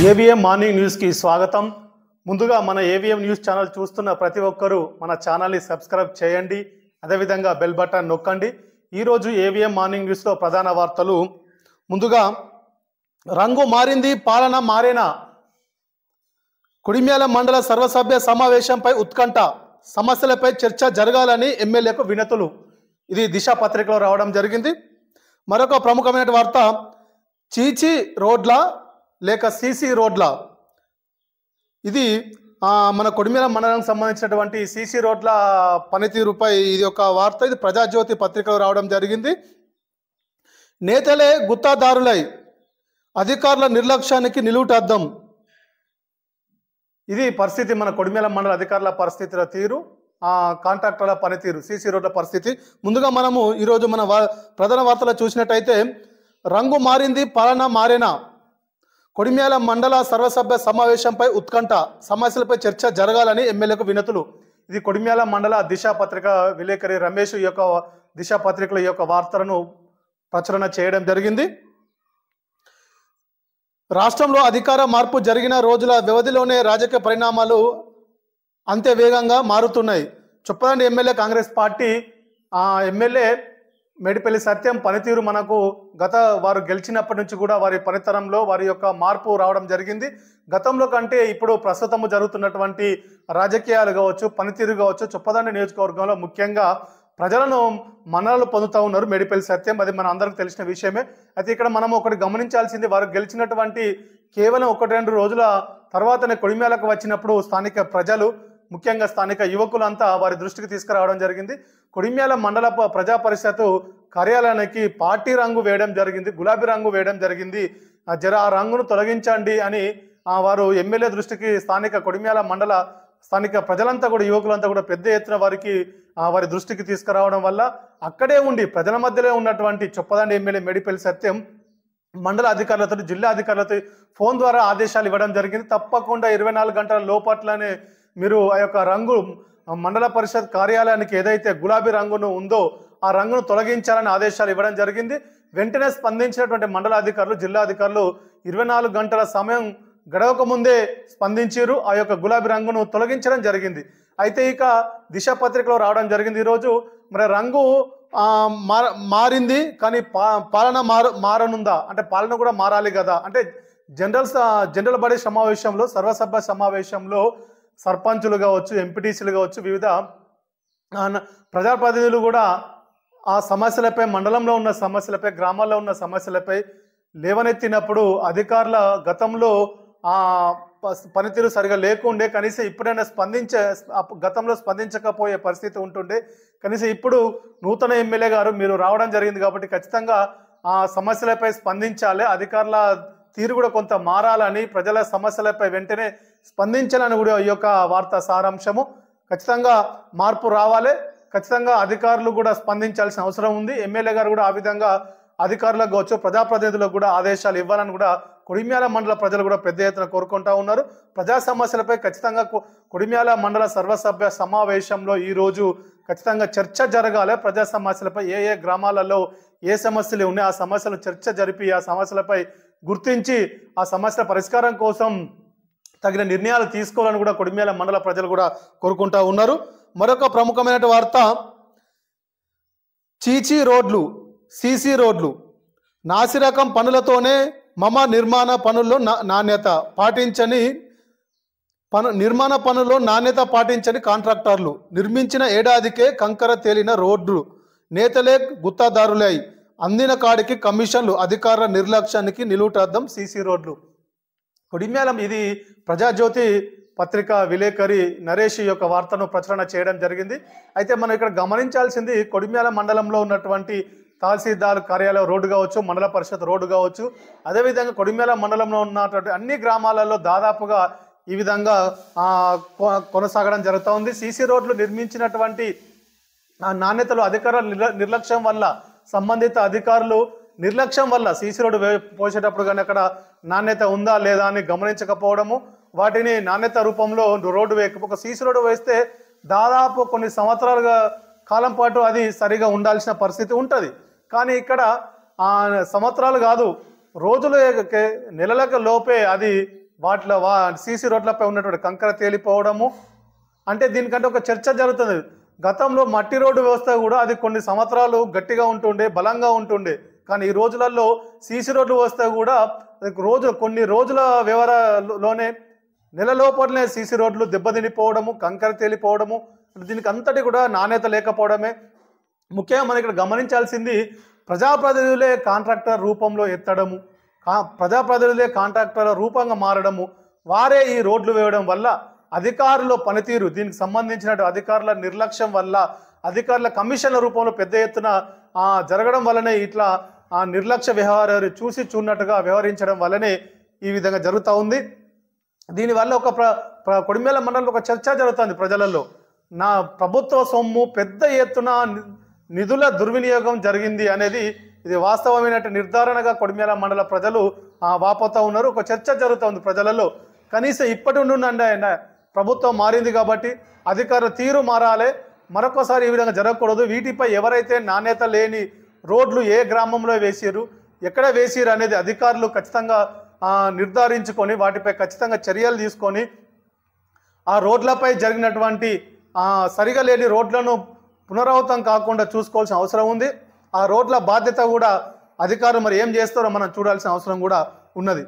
AVM morning న్యూస్కి స్వాగతం. ముందుగా మన ఏవిఎం న్యూస్ ఛానల్ చూస్తున్న ప్రతి ఒక్కరూ మన ఛానల్ని సబ్స్క్రైబ్ చేయండి, అదేవిధంగా బెల్ బటన్ నొక్కండి. ఈరోజు ఏవిఎం మార్నింగ్ న్యూస్లో ప్రధాన వార్తలు. ముందుగా, రంగు మారింది, పాలన మారేనా? కొడిమ్యాల మండల సర్వసభ్య సమావేశంపై ఉత్కంఠ, సమస్యలపై చర్చ జరగాలని ఎమ్మెల్యేకు వినతులు. ఇది దిశ పత్రికలో రావడం జరిగింది. మరొక ప్రముఖమైన వార్త, చీచి రోడ్ల లేక సీసీ రోడ్ల. ఇది మన కొడిమ్యాల మండలానికి సంబంధించినటువంటి సీసీ రోడ్ల పనితీరుపై ఇది ఒక వార్త. ఇది ప్రజాజ్యోతి పత్రికలో రావడం జరిగింది. నేతలే గుత్తాదారులై అధికారుల నిర్లక్ష్యానికి నిలువుటద్దం. ఇది పరిస్థితి, మన కొడిమ్యాల మండల అధికారుల పరిస్థితుల తీరు, కాంట్రాక్టర్ల పనితీరు, సీసీ రోడ్ల పరిస్థితి. ముందుగా మనము ఈరోజు మన ప్రధాన వార్తలు చూసినట్టయితే, రంగు మారింది, పాలన మారేనా? కొడిమ్యాల మండల సర్వసభ్య సమావేశంపై ఉత్కంఠ, సమస్యలపై చర్చ జరగాలని ఎమ్మెల్యేకు వినతులు. ఇది కొడిమ్యాల మండల దిశ పత్రిక విలేకరి రమేష్ ఈ యొక్క దిశ పత్రికలో ఈ యొక్క వార్తలను ప్రచురణ చేయడం జరిగింది. రాష్ట్రంలో అధికార మార్పు జరిగిన రోజుల వ్యవధిలోనే రాజకీయ పరిణామాలు అంతే వేగంగా మారుతున్నాయి. Choppadandi MLA Congress party MLA Medipalli Satyam పనితీరు మనకు వారు గెలిచినప్పటి నుంచి కూడా వారి పనితనంలో వారి యొక్క మార్పు రావడం జరిగింది. గతంలో కంటే ఇప్పుడు ప్రస్తుతము జరుగుతున్నటువంటి రాజకీయాలు కావచ్చు, పనితీరు కావచ్చు, చొప్పదండి నియోజకవర్గంలో ముఖ్యంగా ప్రజలను మన్ననలు పొందుతూ ఉన్నారు మేడిపల్లి సత్యం. అది మన అందరికి తెలిసిన విషయమే. అయితే ఇక్కడ మనం ఒకటి గమనించాల్సింది, వారు గెలిచినటువంటి కేవలం 1-2 రోజుల తర్వాతనే కొడిమ్యాలకు వచ్చినప్పుడు స్థానిక ప్రజలు, ముఖ్యంగా స్థానిక యువకులంతా వారి దృష్టికి తీసుకురావడం జరిగింది. కొడిమ్యాల మండల ప్రజా పరిషత్ కార్యాలయానికి పార్టీ రంగు వేయడం జరిగింది, గులాబీ రంగు వేయడం జరిగింది. ఆ రంగును తొలగించండి అని వారు ఎమ్మెల్యే దృష్టికి, స్థానిక కొడిమ్యాల మండల స్థానిక ప్రజలంతా కూడా, యువకులంతా కూడా పెద్ద ఎత్తున వారి దృష్టికి తీసుకురావడం వల్ల అక్కడే ఉండి ప్రజల మధ్యలో ఉన్నటువంటి చొప్పదండి ఎమ్మెల్యే మేడిపల్లి సత్యం మండల అధికారులతో, జిల్లా అధికారులతో ఫోన్ ద్వారా ఆదేశాలు ఇవ్వడం జరిగింది. తప్పకుండా 24 గంటల లోపట్లనే మీరు ఆ యొక్క రంగు మండల పరిషత్ కార్యాలయానికి ఏదైతే గులాబీ రంగును ఉందో ఆ రంగును తొలగించాలని ఆదేశాలు ఇవ్వడం జరిగింది. వెంటనే స్పందించినటువంటి మండల అధికారులు, జిల్లా అధికారులు 24 గంటల సమయం గడవక ముందే స్పందించారు. ఆ యొక్క గులాబీ రంగును తొలగించడం జరిగింది. అయితే ఇక దిశ పత్రికలో రావడం జరిగింది ఈరోజు, మరి రంగు మారింది కానీ పాలన మారనుందా అంటే, పాలన కూడా మారాలి కదా అంటే, జనరల్ బాడీ సమావేశంలో, సర్వసభ్య సమావేశంలో సర్పంచులు కావచ్చు, ఎంపీటీసీలు కావచ్చు, వివిధ ప్రజాప్రతినిధులు కూడా ఆ సమస్యలపై, మండలంలో ఉన్న సమస్యలపై, గ్రామాల్లో ఉన్న సమస్యలపై లేవనెత్తినప్పుడు అధికారుల గతంలో పనితీరు సరిగా లేకుండే, కనీసం ఇప్పుడైనా గతంలో స్పందించకపోయే పరిస్థితి ఉంటుండే. కనీసం ఇప్పుడు నూతన ఎమ్మెల్యే గారు మీరు రావడం జరిగింది కాబట్టి ఖచ్చితంగా ఆ సమస్యలపై స్పందించాలి, అధికారుల తీరు కూడా కొంత మారాలని, ప్రజల సమస్యలపై వెంటనే స్పందించాలని కూడా ఈ యొక్క వార్తా సారాంశము. ఖచ్చితంగా మార్పు రావాలి, ఖచ్చితంగా అధికారులు కూడా స్పందించాల్సిన అవసరం ఉంది. ఎమ్మెల్యే గారు కూడా ఆ విధంగా అధికారులకు కావచ్చు, ప్రజాప్రతినిధులకు కూడా ఆదేశాలు ఇవ్వాలని కూడా కొడిమ్యాల మండల ప్రజలు కూడా పెద్ద ఎత్తున కోరుకుంటా ఉన్నారు. ప్రజా సమస్యలపై ఖచ్చితంగా కొడిమ్యాల మండల సర్వసభ్య సమావేశంలో ఈరోజు ఖచ్చితంగా చర్చ జరగాలి. ప్రజా సమస్యలపై ఏ గ్రామాలలో ఏ సమస్యలు ఉన్నాయి ఆ సమస్యలు చర్చ జరిపి ఆ సమస్యలపై గుర్తించి ఆ సమస్యల పరిష్కారం కోసం తగిన నిర్ణయాలు తీసుకోవాలని కూడా కొడిమ్యాల మండల ప్రజలు కూడా కోరుకుంటా ఉన్నారు. మరొక ప్రముఖమైన వార్త, చీచీ రోడ్లు, సీసీ రోడ్లు, నాసిరకం పనులతోనే నిర్మాణ పనుల్లో నాణ్యత పాటించని కాంట్రాక్టర్లు, నిర్మించిన ఏడాదికే కంకర తేలిన రోడ్లు, నేతలే గుత్తాదారులై అందిన కాడికి కమిషన్లు, అధికారుల నిర్లక్ష్యానికి నిలువుటద్దం సీసీ రోడ్లు. కొడిమ్యాలం, ఇది ప్రజాజ్యోతి పత్రిక విలేకరి నరేష్ యొక్క వార్తను ప్రచురణ చేయడం జరిగింది. అయితే మనం ఇక్కడ గమనించాల్సింది, కొడిమ్యాల మండలంలో ఉన్నటువంటి తహసీల్దార్ కార్యాలయం రోడ్డు కావచ్చు, మండల పరిషత్ రోడ్డు కావచ్చు, అదేవిధంగా కొడిమ్యాల మండలంలో ఉన్నటువంటి అన్ని గ్రామాలలో దాదాపుగా ఈ విధంగా కొనసాగడం జరుగుతూ ఉంది. సీసీ రోడ్లు నిర్మించినటువంటి నాణ్యతలు అధికారుల నిర్లక్ష్యం వల్ల, సంబంధిత అధికారులు నిర్లక్ష్యం వల్ల సీసీ రోడ్డు పోసేటప్పుడు కానీ అక్కడ నాణ్యత ఉందా లేదా అని గమనించకపోవడము, వాటిని నాణ్యత రూపంలో రోడ్డు ఒక సీసీ రోడ్డు వేస్తే దాదాపు కొన్ని సంవత్సరాలుగా కాలం పాటు అది సరిగా ఉండాల్సిన పరిస్థితి ఉంటుంది. కానీ ఇక్కడ సంవత్సరాలు కాదు, రోజులు నెలలకు లోపే అది వాటిలో సీసీ రోడ్లపై ఉన్నటువంటి కంకర తేలిపోవడము. అంటే దీనికంటే ఒక చర్చ జరుగుతుంది. గతంలో మట్టి రోడ్డు వ్యవస్థ కూడా అది కొన్ని సంవత్సరాలు గట్టిగా ఉంటుండే, బలంగా ఉంటుండే. కానీ ఈ రోజులలో సీసీ రోడ్డు వ్యవస్థ కూడా కొన్ని రోజుల వ్యవహారంలోనే నెలలోపలనే సీసీ రోడ్లు దెబ్బతినిపోవడము, కంకర తేలిపోవడము. దీనికి అంతటి కూడా నాణ్యత లేకపోవడమే ముఖ్యంగా మనం ఇక్కడ గమనించాల్సింది. ప్రజాప్రతినిధులే కాంట్రాక్టర్ రూపంలో ఎత్తడము, ప్రజాప్రతినిధులే కాంట్రాక్టర్ రూపంగా మారడము, వారే ఈ రోడ్లు వేయడం వల్ల అధికారుల పనితీరు, దీనికి సంబంధించిన అధికారుల నిర్లక్ష్యం వల్ల, అధికారుల కమిషన్ల రూపంలో పెద్ద ఎత్తున జరగడం వల్లనే ఇట్లా నిర్లక్ష్య వ్యవహారాలు చూసి చూన్నట్టుగా వ్యవహరించడం వల్లనే ఈ విధంగా జరుగుతూ ఉంది. దీనివల్ల ఒక కొడిమేల మండలంలో ఒక చర్చ జరుగుతుంది ప్రజలలో. నా ప్రభుత్వ సొమ్ము పెద్ద ఎత్తున నిధుల దుర్వినియోగం జరిగింది అనేది ఇది వాస్తవమైన నిర్ధారణగా కొడిమేల మండల ప్రజలు వాపోతూ ఉన్నారు. ఒక చర్చ జరుగుతుంది ప్రజలలో. కనీసం ఇప్పటి నుండి ప్రభుత్వం మారింది కాబట్టి అధికారుల తీరు మారాలి, మరొకసారి ఈ విధంగా జరగకూడదు. వీటిపై ఎవరైతే నాణ్యత లేని రోడ్లు ఏ గ్రామంలో వేసిరు, ఎక్కడ వేసిరు అనేది అధికారులు ఖచ్చితంగా నిర్ధారించుకొని వాటిపై ఖచ్చితంగా చర్యలు తీసుకొని ఆ రోడ్లపై జరిగినటువంటి సరిగా లేని రోడ్లను పునరావృతం కాకుండా చూసుకోవాల్సిన అవసరం ఉంది. ఆ రోడ్ల బాధ్యత కూడా అధికారులు మరి ఏం చేస్తారో మనం చూడాల్సిన అవసరం కూడా ఉన్నది.